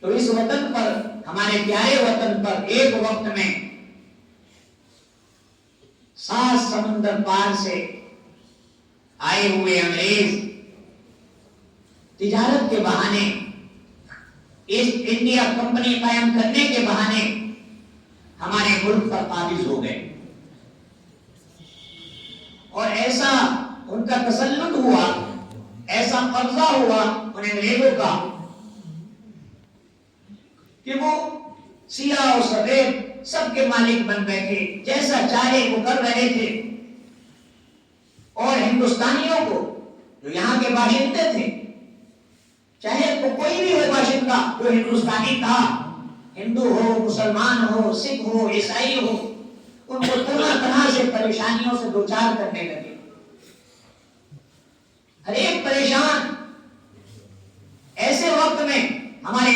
तो इस वतन पर, हमारे प्यारे वतन पर एक वक्त में 7 समुंदर पार से आए हुए अंग्रेज तिजारत के बहाने, ईस्ट इंडिया कंपनी कायम करने के बहाने हमारे मुल्क पर काबिज हो गए। और ऐसा उनका तसल्लुत हुआ, ऐसा कब्जा हुआ उन अंग्रेजों का कि वो सियाह और सफेद सबके मालिक बन बैठे, जैसा चाहे वो कर रहे थे। और हिंदुस्तानियों को, जो यहाँ के बाशिंदे थे, चाहे वो कोई भी हो बाशिंदा जो हिंदुस्तानी था, हिंदू हो, मुसलमान हो, सिख हो, ईसाई हो, उनको तरह तरह से परेशानियों से दो चार करने लगे। हर एक परेशान। ऐसे वक्त में हमारे